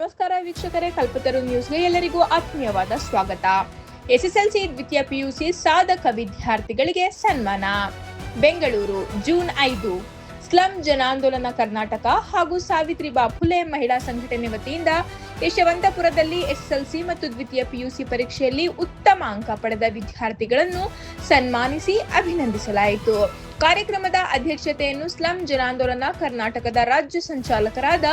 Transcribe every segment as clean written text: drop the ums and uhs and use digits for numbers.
ನಮಸ್ಕಾರ ವೀಕ್ಷಕರೇ, ಕಲ್ಪತರು ನ್ಯೂಸ್ಗೆ ಎಲ್ಲರಿಗೂ ಆತ್ಮೀಯವಾದ ಸ್ವಾಗತ. ಎಸ್ಎಸ್ಎಲ್ಸಿ ದ್ವಿತೀಯ ಪಿಯುಸಿ ಸಾಧಕ ವಿದ್ಯಾರ್ಥಿಗಳಿಗೆ ಸನ್ಮಾನ. ಬೆಂಗಳೂರು, ಜೂನ್ 5. ಸ್ಲಂ ಜನಾಂದೋಲನ ಕರ್ನಾಟಕ ಹಾಗೂ ಸಾವಿತ್ರಿಬಾ ಫುಲೆ ಮಹಿಳಾ ಸಂಘಟನೆ ವತಿಯಿಂದ ಯಶವಂತಪುರದಲ್ಲಿ ಎಸ್ಎಸ್ಎಲ್ಸಿ ಮತ್ತು ದ್ವಿತೀಯ ಪಿಯುಸಿ ಪರೀಕ್ಷೆಯಲ್ಲಿ ಉತ್ತಮ ಅಂಕ ಪಡೆದ ವಿದ್ಯಾರ್ಥಿಗಳನ್ನು ಸನ್ಮಾನಿಸಿ ಅಭಿನಂದಿಸಲಾಯಿತು. ಕಾರ್ಯಕ್ರಮದ ಅಧ್ಯಕ್ಷತೆಯನ್ನು ಸ್ಲಂ ಜನಾಂದೋಲನ ಕರ್ನಾಟಕದ ರಾಜ್ಯ ಸಂಚಾಲಕರಾದ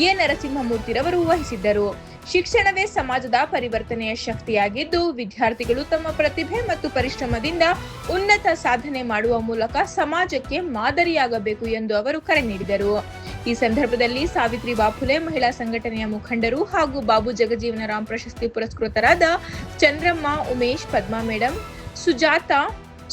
ಎ ನರಸಿಂಹಮೂರ್ತಿರವರು ವಹಿಸಿದ್ದರು. ಶಿಕ್ಷಣವೇ ಸಮಾಜದ ಪರಿವರ್ತನೆಯ ಶಕ್ತಿಯಾಗಿದ್ದು, ವಿದ್ಯಾರ್ಥಿಗಳು ತಮ್ಮ ಪ್ರತಿಭೆ ಮತ್ತು ಪರಿಶ್ರಮದಿಂದ ಉನ್ನತ ಸಾಧನೆ ಮಾಡುವ ಮೂಲಕ ಸಮಾಜಕ್ಕೆ ಮಾದರಿಯಾಗಬೇಕು ಎಂದು ಅವರು ಕರೆ ನೀಡಿದರು. ಈ ಸಂದರ್ಭದಲ್ಲಿ ಸಾವಿತ್ರಿಬಾ ಫುಲೆ ಮಹಿಳಾ ಸಂಘಟನೆಯ ಮುಖಂಡರು ಹಾಗೂ ಬಾಬು ಜಗಜೀವನರಾಮ್ ಪ್ರಶಸ್ತಿ ಪುರಸ್ಕೃತರಾದ ಚಂದ್ರಮ್ಮ, ಉಮೇಶ್, ಪದ್ಮಾ ಮೇಡಂ, ಸುಜಾತಾ,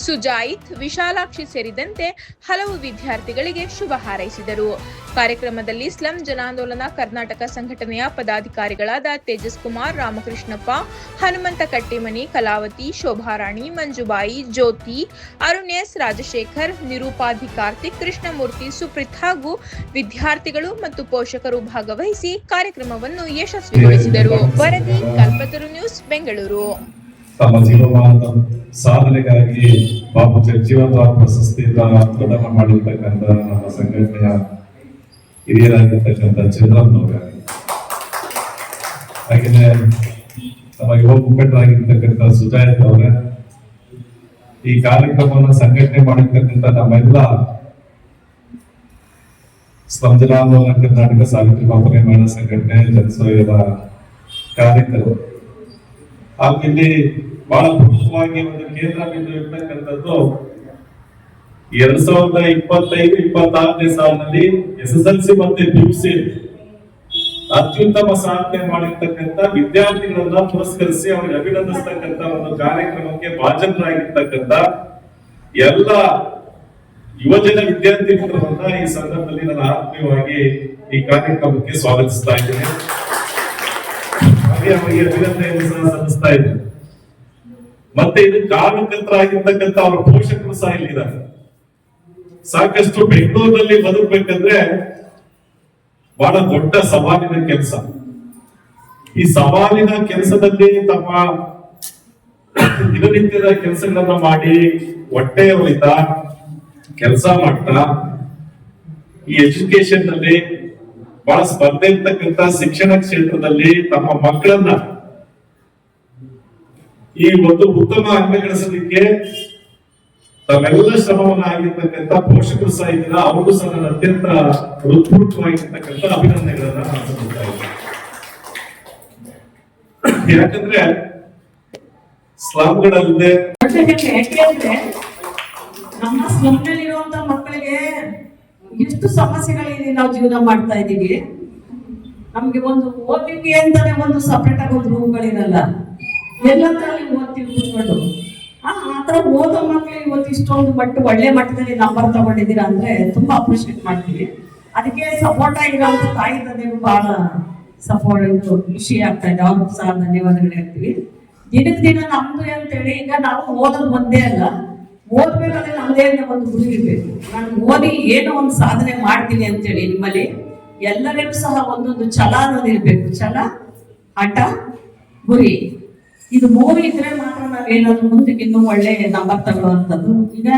ಸುಜಾಯಿತ್, ವಿಶಾಲಾಕ್ಷಿ ಸೇರಿದಂತೆ ಹಲವು ವಿದ್ಯಾರ್ಥಿಗಳಿಗೆ ಶುಭ ಹಾರೈಸಿದರು. ಕಾರ್ಯಕ್ರಮದಲ್ಲಿ ಸ್ಲಂ ಜನಾಂದೋಲನ ಕರ್ನಾಟಕ ಸಂಘಟನೆಯ ಪದಾಧಿಕಾರಿಗಳಾದ ತೇಜಸ್ ಕುಮಾರ್, ರಾಮಕೃಷ್ಣಪ್ಪ, ಹನುಮಂತ ಕಟ್ಟಿಮನಿ, ಕಲಾವತಿ, ಶೋಭಾರಾಣಿ, ಮಂಜುಬಾಯಿ, ಜ್ಯೋತಿ, ಅರುಣೇಶ್, ರಾಜಶೇಖರ್, ನಿರೂಪಾಧಿ, ಕಾರ್ತಿಕ್, ಕೃಷ್ಣಮೂರ್ತಿ, ಸುಪ್ರೀತ್ ಹಾಗೂ ವಿದ್ಯಾರ್ಥಿಗಳು ಮತ್ತು ಪೋಷಕರು ಭಾಗವಹಿಸಿ ಕಾರ್ಯಕ್ರಮವನ್ನು ಯಶಸ್ವಿಗೊಳಿಸಿದರು. ವರದಿ ಕಲ್ಪತರು ನ್ಯೂಸ್, ಬೆಂಗಳೂರು. ತಮ್ಮ ಜೀವಮಾನದ ಸಾಧನೆಗಾಗಿ ಬಾಬು ಜಗಜೀವನರಾಮ್ ಪ್ರಶಸ್ತಿಯಿಂದ ಪ್ರದಾನ ಮಾಡಿರ್ತಕ್ಕಂಥ ನಮ್ಮ ಸಂಘಟನೆಯ ಹಿರಿಯರಾಗಿರ್ತಕ್ಕಂಥ ಚಂದ್ರಮ್ಮನವರ, ಹಾಗೆಯೇ ನಮ್ಮ ಯುವ ಮುಖಂಡರಾಗಿರ್ತಕ್ಕಂಥ ಸುಜಾಯಿತ್ ಅವರ, ಈ ಕಾರ್ಯಕ್ರಮವನ್ನು ಸಂಘಟನೆ ಮಾಡಿರ್ತಕ್ಕಂಥ ನಮ್ಮೆಲ್ಲ ಸ್ಲಂ ಜನಾಂದೋಲನ ಕರ್ನಾಟಕ ಸಾವಿತ್ರಿಬಾ ಫುಲೆ ಮಹಿಳಾ ಸಂಘಟನೆ ಜನಸೇವೆಯ ಕಾರ್ಯಕರ್ತರು ಹಾಗೂ ಇಲ್ಲಿ ಬಹಳ ಪ್ರಮುಖವಾಗಿ ಒಂದು ಕೇಂದ್ರ ಬಿಂದು ಇರ್ತಕ್ಕಂಥದ್ದು 2025-26ನೇ ಸಾಲಿನಲ್ಲಿ ಎಸ್ಎಸ್ಎಲ್ಸಿ ಮತ್ತೆ ಪಿಯುಸಿ ಅತ್ಯುತ್ತಮ ಸಾಧನೆ ಮಾಡಿರ್ತಕ್ಕಂಥ ವಿದ್ಯಾರ್ಥಿಗಳನ್ನ ಪುರಸ್ಕರಿಸಿ ಅವರಿಗೆ ಅಭಿನಂದಿಸ್ತಕ್ಕಂಥ ಒಂದು ಕಾರ್ಯಕ್ರಮಕ್ಕೆ ಭಾಜನರಾಗಿರ್ತಕ್ಕಂಥ ಎಲ್ಲ ಯುವಜನ ವಿದ್ಯಾರ್ಥಿ ಮಿತ್ರರನ್ನ ಈ ಸಂದರ್ಭದಲ್ಲಿ ನಾನು ಆತ್ಮೀಯವಾಗಿ ಈ ಕಾರ್ಯಕ್ರಮಕ್ಕೆ ಸ್ವಾಗತಿಸ್ತಾ ಇದ್ದೇನೆ. ಅವರಿಗೆ ಅಭಿನಂದನೆಯನ್ನು ಸಹ ಸಲ್ಲಿಸ್ತಾ ಇದ್ದೇನೆ. ಮತ್ತೆ ಇದು ಕಾರ್ಯಕರ್ತರಾಗಿರ್ತಕ್ಕಂಥ ಅವರ ಪೋಷಕರು ಸಹ ಇಲ್ಲಿದ್ದಾರೆ. ಸಾಕಷ್ಟು ಬೆಂಗಳೂರಿನಲ್ಲಿ ಬದುಕಬೇಕಂದ್ರೆ ಬಹಳ ದೊಡ್ಡ ಸವಾಲಿನ ಕೆಲಸ. ಈ ಸವಾಲಿನ ಕೆಲಸದಲ್ಲಿ ತಮ್ಮ ದಿನನಿತ್ಯದ ಕೆಲಸಗಳನ್ನ ಮಾಡಿ ಹೊಟ್ಟೆ ಹೊಲಿತಾ ಕೆಲಸ ಮಾಡ್ತಾ ಈ ಎಜುಕೇಶನ್ ನಲ್ಲಿ ಬಹಳ ಸ್ಪರ್ಧೆ ಇರ್ತಕ್ಕಂಥ ಶಿಕ್ಷಣ ಕ್ಷೇತ್ರದಲ್ಲಿ ತಮ್ಮ ಮಕ್ಕಳನ್ನ ಈ ಒಂದು ಉತ್ತಮ ಅಂಕ ಗಳಿಸಲಿಕ್ಕೆ ತಮ್ಮೆಲ್ಲ ಶ್ರಮವನ್ನ ಆಗಿರ್ತಕ್ಕಂಥ ಪೋಷಕರು ಸಹ ಇದ್ದೀರ. ಅವ್ರಿಗೂ ಸಹ ನನ್ನ ಅತ್ಯಂತ ಹೃತ್ಪೂರ್ವಕವಾಗಿರ್ತಕ್ಕಂಥ ಅಭಿನಂದನೆಗಳನ್ನ ಸಲ್ಲಿಸ್ತಾ ಇದ್ದೀನಿ. ಯಾಕಂದ್ರೆ ಸ್ಲಂಗಳಲ್ಲದೆ ನಮ್ಮ ಸ್ಲಂನಲ್ಲಿರುವಂತ ಮಕ್ಕಳಿಗೆ ಎಷ್ಟು ಸಮಸ್ಯೆಗಳಿದೆ. ನಾವು ಜೀವನ ಮಾಡ್ತಾ ಇದ್ದೀವಿ. ನಮ್ಗೆ ಒಂದು ಓದ್ಲಿಕ್ಕೆ ಅಂತಾನೆ ಒಂದು ಸಪರೇಟ್ ಆಗಿ ಒಂದು ರೂಮ್ಗಳಿರಲ್ಲ. ಎಲ್ಲದ್ರಲ್ಲಿ ಓದ್ತೀವಿ ಕೂತ್ಕೊಂಡು. ಆತರ ಓದೋ ಮಕ್ಕಳು ಇವತ್ತು ಇಷ್ಟೊಂದು ಒಳ್ಳೆ ಮಟ್ಟದಲ್ಲಿ ನಂಬರ್ ತಗೊಂಡಿದ್ದೀರಾ ಅಂದ್ರೆ ತುಂಬಾ ಅಪ್ರಿಶಿಯೇಟ್ ಮಾಡ್ತೀವಿ. ಅದಕ್ಕೆ ಸಪೋರ್ಟ್ ಆಗಿರೋಂಥ ತಾಯಿ ತಂದೆಗೂ ಬಹಳ ಸಪೋರ್ಟ್ ಖುಷಿ ಆಗ್ತಾ ಇದೆ. ಅವ್ರಿಗೂ ಸಹ ಧನ್ಯವಾದಗಳು ಹೇಳ್ತೀವಿ. ದಿನಕ್ಕೆ ದಿನ ನಮ್ದು ಅಂತೇಳಿ ಈಗ ನಾವು ಓದೋದು ಒಂದೇ ಅಲ್ಲ, ಓದ್ಬೇಕಾದ್ರೆ ನಮ್ಮದೇ ಒಂದು ಗುರಿ ಇರ್ಬೇಕು. ನಾನು ಓದಿ ಏನೋ ಒಂದು ಸಾಧನೆ ಮಾಡ್ತೀನಿ ಅಂತೇಳಿ ನಿಮ್ಮಲ್ಲಿ ಎಲ್ಲರಿಗೂ ಸಹ ಒಂದೊಂದು ಛಲ ಅನ್ನೋದು ಇರ್ಬೇಕು. ಛಲ, ಹಠ, ಗುರಿ, ಇದು ಮೂರು ಇದ್ರೆ ಮಾತ್ರ ನಾವೇನಾದ್ರೂ ಮುಂದಕ್ಕೆ ಇನ್ನೂ ಒಳ್ಳೆ ನಂಬರ್ ತಗೊಳ್ಳುವಂಥದ್ದು. ಈಗ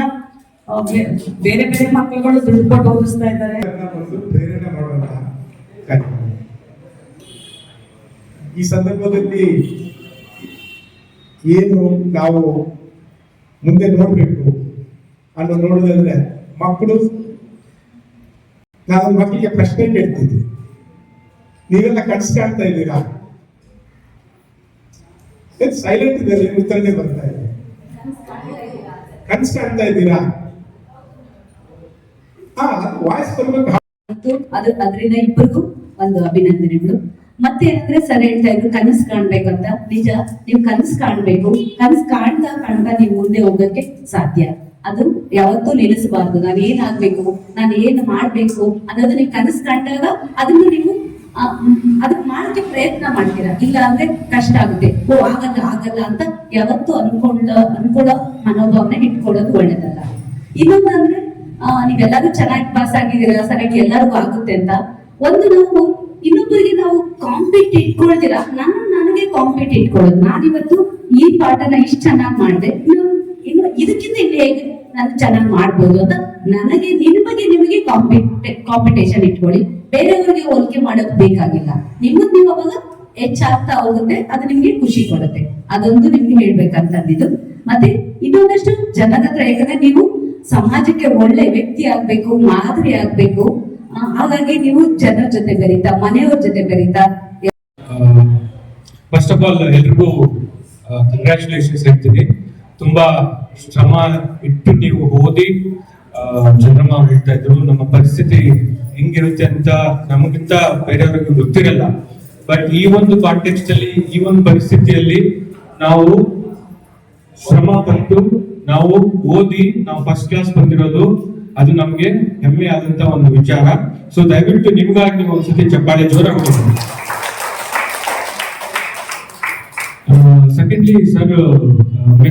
ಬೇರೆ ಬೇರೆ ಮಕ್ಕಳುಗಳು ದುಡ್ಡು ಕೊಟ್ಟು ಓದಿಸ್ತಾ ಇದ್ದಾರೆ. ಪ್ರೇರಣೆ ಮಾಡುವಂತಹ ಈ ಸಂದರ್ಭದಲ್ಲಿ ಏನು ನಾವು ಮುಂದೆ ನೋಡ್ಬೇಕು ಅನ್ನೋ ನೋಡೋದಂದ್ರೆ ಮಕ್ಕಳು, ನಾನು ಮಕ್ಕಳಿಗೆ ಪ್ರಶ್ನೆ ಕೇಳ್ತಿದ್ದೆ, ನೀವೆಲ್ಲ ಕನಸು ಕಾಣ್ತಾ ಇದ್ದೀರಾ? ಸೈಲೆಂಟ್ ಇದೆ, ಉತ್ತರನೇ ಬರ್ತಾ ಇದೆ. ಕನಸು ಕಾಣ್ತಾ ಇದ್ದೀರಾ? ವಾಯ್ಸ್ ಬರ್ಬೇಕು. ಅದರಿಂದ ಇಬ್ಬರಿಗೂ ಒಂದು ಅಭಿನಂದನೆಗಳು. ಮತ್ತೆ ಏನಂದ್ರೆ ಸರ್ ಹೇಳ್ತಾ ಇದ್ರು ಕನಸು ಕಾಣ್ಬೇಕಂತ. ನಿಜ, ನೀವು ಕನಸು ಕಾಣ್ಬೇಕು. ಕನಸು ಕಾಣ್ತಾ ನೀವು ಮುಂದೆ ಹೋಗಕ್ಕೆ ಸಾಧ್ಯ. ಅದು ಯಾವತ್ತೂ ನಿಲ್ಲಿಸಬಾರ್ದು. ನಾನು ಏನಾಗ್ಬೇಕು, ನಾನು ಏನು ಮಾಡ್ಬೇಕು ಅನ್ನೋದು ನೀವು ಕನಸು ಕಂಡಾಗ ಅದನ್ನು ನೀವು ಅದನ್ನ ಮಾಡಕ್ಕೆ ಪ್ರಯತ್ನ ಮಾಡ್ತೀರಾ. ಇಲ್ಲ ಅಂದ್ರೆ ಕಷ್ಟ ಆಗುತ್ತೆ. ಆಗಲ್ಲ ಅಂತ ಯಾವತ್ತೂ ಅನ್ಕೊಳ್ಳೋ ಮನೋಭಾವನೆ ಇಟ್ಕೊಳ್ಳೋದು ಒಳ್ಳೇದಲ್ಲ. ಇನ್ನೊಂದಂದ್ರೆ ನೀವೆಲ್ಲರೂ ಚೆನ್ನಾಗಿ ಪಾಸ್ ಆಗಿದ್ದೀರಾ, ಸರಿಯಾಗಿ ಎಲ್ಲರಿಗೂ ಆಗುತ್ತೆ ಅಂತ ಒಂದು ನಾವು ಇನ್ನೊಬ್ಬರಿಗೆ ನಾವು ಕಾಂಪಿಟ್ ಇಟ್ಕೊಳ್ತೀರಾ, ನನಗೆ ಕಾಂಪಿಟ್ ಇಟ್ಕೊಳ್ಳೋದು. ನಾನಿವತ್ತು ಈ ಪಾಠನ ಇಷ್ಟು ಚೆನ್ನಾಗಿ ಮಾಡಿದೆ, ಇನ್ನು ಇದಕ್ಕಿಂತ ಇನ್ನು ಹೇಗೆ ನಾನು ಚೆನ್ನಾಗಿ ಮಾಡ್ಬೋದು ಅಂತ ನನಗೆ ನಿಮಗೆ ಕಾಂಪಿಟೇಷನ್ ಇಟ್ಕೊಳ್ಳಿ. ಬೇರೆಯವ್ರಿಗೆ ಹೋಲಿಕೆ ಮಾಡೋಕ್ ಬೇಕಾಗಿಲ್ಲ. ನಿಮ್ಮದ್ ನೀವು ಅವಾಗ ಹೆಚ್ಚಾಗ್ತಾ ಹೋಗುತ್ತೆ, ಅದು ನಿಮ್ಗೆ ಖುಷಿ ಕೊಡುತ್ತೆ. ಅದೊಂದು ನಿಮ್ಗೆ ಹೇಳ್ಬೇಕಂತಂದಿದ್ದು. ಮತ್ತೆ ಇನ್ನೊಂದಷ್ಟು ಜನದ ಹತ್ರ, ಯಾಕಂದ್ರೆ ನೀವು ಸಮಾಜಕ್ಕೆ ಒಳ್ಳೆ ವ್ಯಕ್ತಿ ಆಗ್ಬೇಕು, ಮಾದರಿ ಆಗ್ಬೇಕು. ಹಾಗಾಗಿ ನೀವು ಜನರ ಜೊತೆ ಬೆರೀತಾ, ಮನೆಯವ್ರ ಜೊತೆ ಬೆರೀತಾ. ಫಸ್ಟ್ ಆಫ್ ಆಲ್ ಎಲ್ರಿಗೂ ಕಂಗ್ರ್ಯಾಚುಲೇಷನ್ಸ್ ಹೇಳ್ತೀನಿ. ತುಂಬಾ ಶ್ರಮ ಇಟ್ಟು ನೀವು ಓದಿ, ಚಂದ್ರಮ್ಮ ಅವ್ರು ಹೇಳ್ತಾ ಇದ್ರು ನಮ್ಮ ಪರಿಸ್ಥಿತಿ ಹೆಂಗಿರುತ್ತೆ ಅಂತ ನಮಗಿಂತ ಬೇರೆಯವ್ರಿಗೆ ಗೊತ್ತಿರಲ್ಲ. ಬಟ್ ಈ ಒಂದು ಕಾಂಟೆಕ್ಸ್ಟ್ ಅಲ್ಲಿ, ಈ ಒಂದು ಪರಿಸ್ಥಿತಿಯಲ್ಲಿ ನಾವು ಶ್ರಮ ಪಟ್ಟು ನಾವು ಓದಿ ನಾವು ಫಸ್ಟ್ ಕ್ಲಾಸ್ ಬಂದಿರೋದು, ಅದು ನಮ್ಗೆ ಹೆಮ್ಮೆ ಆದಂತ ಒಂದು ವಿಚಾರ. ಸೊ ದಯವಿಟ್ಟು ನಿಮ್ಗಾಗಿ ಒಂದ್ಸತಿ ಚಪ್ಪಾಳೆ ಜೋರಾಗಿ. ಸೆಕೆಂಡ್ಲಿ ಸರ್,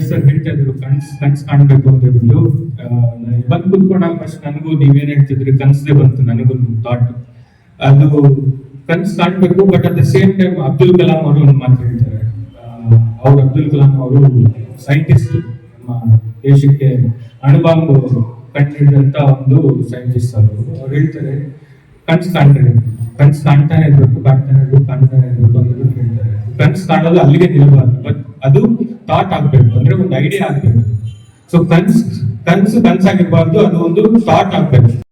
ಸರ್ ಹೇಳ್ತಾ ಇದ್ರು ಕನ್ಸ್ ಕಾಣ್ಬೇಕು ಅಂತ ಹೇಳ್ಬಿಟ್ಟು. ಬಂದು ಕುತ್ಕೊಂಡಾಗ ಫಸ್ಟ್ ನನಗೂ ನೀವೇನ್ ಹೇಳ್ತಿದ್ರಿ ಕನ್ಸೇ ಬಂತು, ನನಗೊಂದು ಥಾಟ್. ಅದು ಕನ್ಸ್ ಕಾಣ್ಬೇಕು, but at the same time Abdul Kalam ಅವರು ಒಂದು ಮಾತು ಹೇಳ್ತಾರೆ. ಅಬ್ದುಲ್ ಕಲಾಂ ಅವರು ಸೈಂಟಿಸ್ಟ್, ನಮ್ಮ ದೇಶಕ್ಕೆ ಅಣುಬಾಂಬ್ ಕಂಡುಹಿಡಿದಂತ ಒಂದು ಸೈಂಟಿಸ್ಟ್. ಅವ್ರು ಹೇಳ್ತಾರೆ ಕನ್ಸ್ ಕಾಣ್ತಾನೆ ಇರ್ಬೇಕು ಅಂತ ಹೇಳ್ತಾರೆ. ಕನ್ಸ್ ಕಾಣೋದು ಅಲ್ಲಿಗೆ ನಿಲ್ಲಬಾರ್ದು, ಬಟ್ ಅದು ಥಾಟ್ ಆಗ್ಬೇಕು, ಅಂದ್ರೆ ಒಂದು ಐಡಿಯಾ ಆಗ್ಬೇಕು. ಸೊ ಕನ್ಸಾಗಿರ್ಬಾರ್ದು, ಅದು ಒಂದು ಥಾಟ್ ಆಗ್ಬೇಕು.